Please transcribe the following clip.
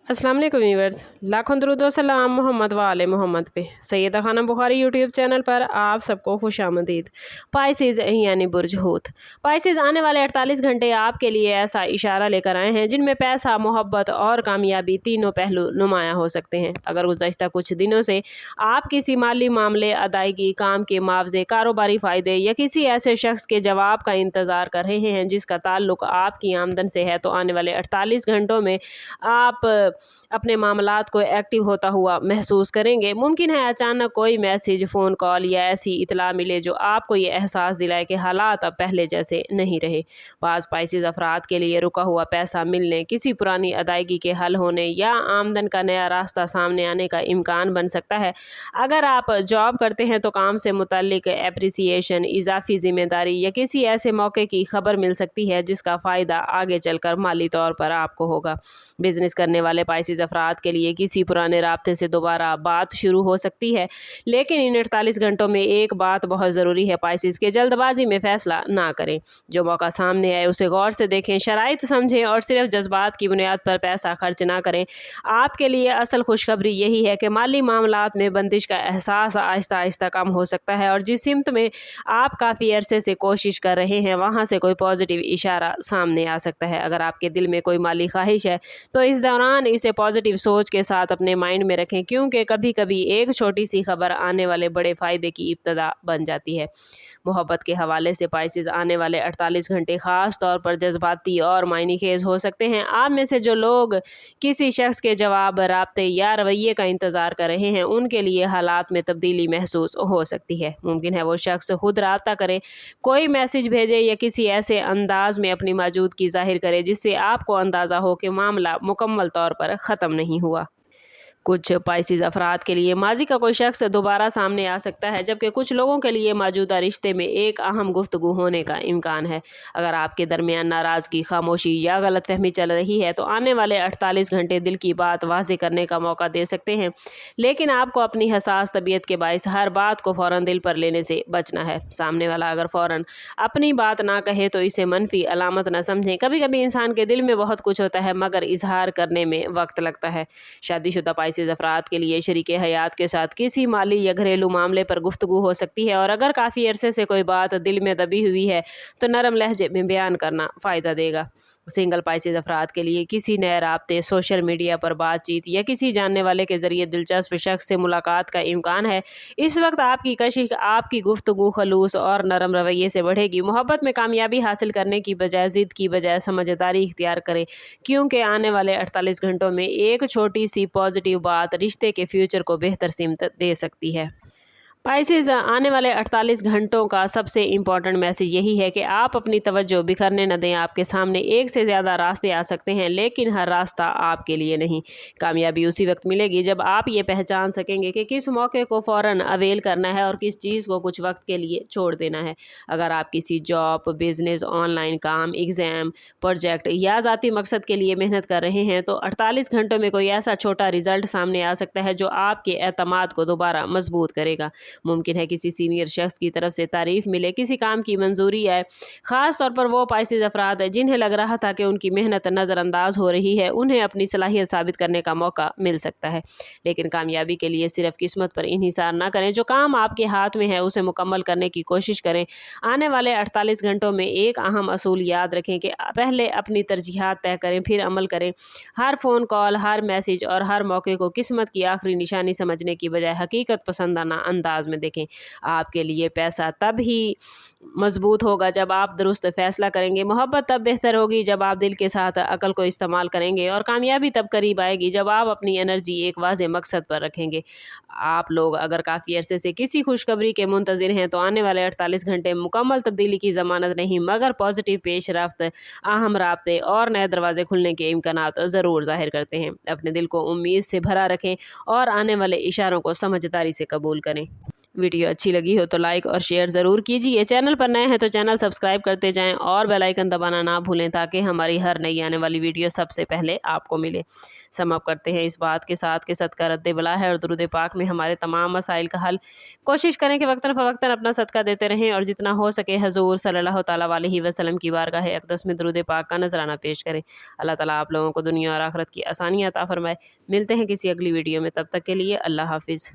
अस्सलाम वालेकुम व्यूअर्स, लाखों दरूद व सलाम मोहम्मद व आले मोहम्मद पे। सैयदा खानम बुखारी यूट्यूब चैनल पर आप सबको खुशामदीद। पाइसेस यानी बुर्ज हूत। पाइसेस आने वाले 48 घंटे आपके लिए ऐसा इशारा लेकर आए हैं जिनमें पैसा, मोहब्बत और कामयाबी तीनों पहलू नुमायाँ हो सकते हैं। अगर गुज़श्ता कुछ दिनों से आप किसी माली मामले, अदायगी, काम के मुआवजे, कारोबारी फ़ायदे या किसी ऐसे शख्स के जवाब का इंतज़ार कर रहे हैं जिसका ताल्लुक आपकी आमदन से है, तो आने वाले 48 घंटों में आप अपने मामलात को एक्टिव होता हुआ महसूस करेंगे। मुमकिन है अचानक कोई मैसेज, फ़ोन कॉल या ऐसी इतला मिले जो आपको ये एहसास दिलाए कि हालात अब पहले जैसे नहीं रहे। बाज़ पाइसेस अफराद के लिए रुका हुआ पैसा मिलने, किसी पुरानी अदायगी के हल होने या आमदन का नया रास्ता सामने आने का इम्कान बन सकता है। अगर आप जॉब करते हैं तो काम से मुतल्लिक एप्रिसिएशन, इजाफी ज़िम्मेदारी या किसी ऐसे मौके की खबर मिल सकती है जिसका फ़ायदा आगे चलकर माली तौर पर आपको होगा। बिजनेस करने वाले पाइसेस अफराद के लिए किसी पुराने राब्ते से दोबारा बात शुरू हो सकती है, लेकिन इन 48 घंटों में एक बात बहुत ज़रूरी है पाइसेस के जल्दबाजी में फ़ैसला ना करें। जो मौका सामने आए उसे गौर से देखें, शराइत समझें और सिर्फ जज्बात की बुनियाद पर पैसा खर्च ना करें। आपके लिए असल खुशखबरी यही है कि माली मामलात में बंदिश का एहसास आहिस्ता आहिस्ता कम हो सकता है और जिस सिमत में आप काफ़ी अरसे से कोशिश कर रहे हैं वहाँ से कोई पॉजिटिव इशारा सामने आ सकता है। अगर आपके दिल में कोई माली ख्वाहिश है तो इस दौरान इसे पॉजिटिव सोच के साथ अपने माइंड में रखें, क्योंकि कभी कभी एक छोटी सी खबर आने वाले बड़े फ़ायदे की इब्तदा बन जाती है। मोहब्बत के हवाले से पाइसेस आने वाले 48 घंटे ख़ास तौर पर जज्बाती और मायने खेज़ हो सकते हैं। आप में से जो लोग किसी शख्स के जवाब, राब्ते या रवैये का इंतज़ार कर रहे हैं उनके लिए हालात में तब्दीली महसूस हो सकती है। मुमकिन है वो शख्स खुद राब्ता करे, कोई मैसेज भेजे या किसी ऐसे अंदाज में अपनी मौजूदगी ज़ाहिर करे जिससे आपको अंदाज़ा हो कि मामला मुकम्मल तौर पर ख़त्म नहीं हुआ। कुछ पाइसेस अफराद के लिए माजी का कोई शख्स दोबारा सामने आ सकता है, जबकि कुछ लोगों के लिए मौजूदा रिश्ते में एक अहम गुफ्तगू होने का इम्कान है। अगर आपके दरमियान नाराज़गी, खामोशी या गलतफहमी चल रही है तो आने वाले 48 घंटे दिल की बात वाज़ेह करने का मौका दे सकते हैं, लेकिन आपको अपनी हसास तबीयत के बाइस हर बात को फ़ौरन दिल पर लेने से बचना है। सामने वाला अगर फ़ौरन अपनी बात ना कहे तो इसे मनफी अलामत न समझें। कभी कभी इंसान के दिल में बहुत कुछ होता है मगर इजहार करने में वक्त लगता है। शादीशुदा पाइसेस अफराद के लिए शरीके हयात के साथ किसी माली या घरेलू मामले पर गुफ्तगू हो सकती है और अगर काफ़ी अरसे से कोई बात दिल में दबी हुई है तो नरम लहजे में बयान करना फ़ायदा देगा। सिंगल पाइसेस अफराद के लिए किसी नए राब्ते, सोशल मीडिया पर बातचीत या किसी जानने वाले के ज़रिए दिलचस्प शख्स से मुलाकात का इम्कान है। इस वक्त आपकी कशिश, आपकी गुफ्तगू खलूस और नरम रवैये से बढ़ेगी। मोहब्बत में कामयाबी हासिल करने की बजाय, ज़िद की बजाय समझदारी इख्तियार करें, क्योंकि आने वाले 48 घंटों में एक छोटी सी पॉजिटिव बात रिश्ते के फ्यूचर को बेहतर सिमत दे सकती है। पाइसेस आने वाले 48 घंटों का सबसे इम्पॉर्टेंट मैसेज यही है कि आप अपनी तवज्जो बिखरने न दें। आपके सामने एक से ज़्यादा रास्ते आ सकते हैं, लेकिन हर रास्ता आपके लिए नहीं। कामयाबी उसी वक्त मिलेगी जब आप ये पहचान सकेंगे कि किस मौके को फ़ौरन अवेल करना है और किस चीज़ को कुछ वक्त के लिए छोड़ देना है। अगर आप किसी जॉब, बिजनेस, ऑनलाइन काम, एग्ज़ाम, प्रोजेक्ट या ज़ाती मकसद के लिए मेहनत कर रहे हैं तो 48 घंटों में कोई ऐसा छोटा रिजल्ट सामने आ सकता है जो आपके एतमाद को दोबारा मजबूत करेगा। मुमकिन है किसी सीनियर शख्स की तरफ से तारीफ मिले, किसी काम की मंजूरी आए। ख़ास तौर पर वो पाइसेस अफराद है जिन्हें लग रहा था कि उनकी मेहनत नज़रअंदाज हो रही है, उन्हें अपनी सलाहियत साबित करने का मौका मिल सकता है। लेकिन कामयाबी के लिए सिर्फ किस्मत पर इन्हिसार ना करें। जो काम आपके हाथ में है उसे मुकम्मल करने की कोशिश करें। आने वाले 48 घंटों में एक अहम असूल याद रखें कि पहले अपनी तरजीहात तय करें, फिर अमल करें। हर फ़ोन कॉल, हर मैसेज और हर मौके को किस्मत की आखिरी निशानी समझने की बजाय हकीकत पसंदाना अंदाज में देखें। आपके लिए पैसा तब ही मजबूत होगा जब आप दुरुस्त फैसला करेंगे। मोहब्बत तब बेहतर होगी जब आप दिल के साथ अकल को इस्तेमाल करेंगे और कामयाबी तब करीब आएगी जब आप अपनी एनर्जी एक वाज़ेह मकसद पर रखेंगे। आप लोग अगर काफ़ी अरसे से किसी खुशखबरी के मुंतज़िर हैं तो आने वाले 48 घंटे मुकम्मल तब्दीली की ज़मानत नहीं मगर पॉजिटिव पेशरफ्त, अहम राब्ते और नए दरवाजे खुलने के इम्कानात ज़रूर ज़ाहिर करते हैं। अपने दिल को उम्मीद से भरा रखें और आने वाले इशारों को समझदारी से कबूल करें। वीडियो अच्छी लगी हो तो लाइक और शेयर ज़रूर कीजिए। चैनल पर नए हैं तो चैनल सब्सक्राइब करते जाएं और बेल आइकन दबाना ना भूलें ताकि हमारी हर नई आने वाली वीडियो सबसे पहले आपको मिले। समाप्त करते हैं इस बात के साथ कि सदका रद्द बला है और दुरूद पाक में हमारे तमाम मसाइल का हल। कोशिश करें कि वक्तन फ़वक्तन अपना सदका देते रहें और जितना हो सके हजूर सल्लल्लाहु ताला अलैहि वसल्लम की बारगाह अक़दस में दुरूद पाक का नजराना पेश करें। अल्लाह ताला आप लोगों को दुनिया और आखिरत की आसानियाँ अता फरमाए। मिलते हैं किसी अगली वीडियो में, तब तक के लिए अल्लाह हाफिज़।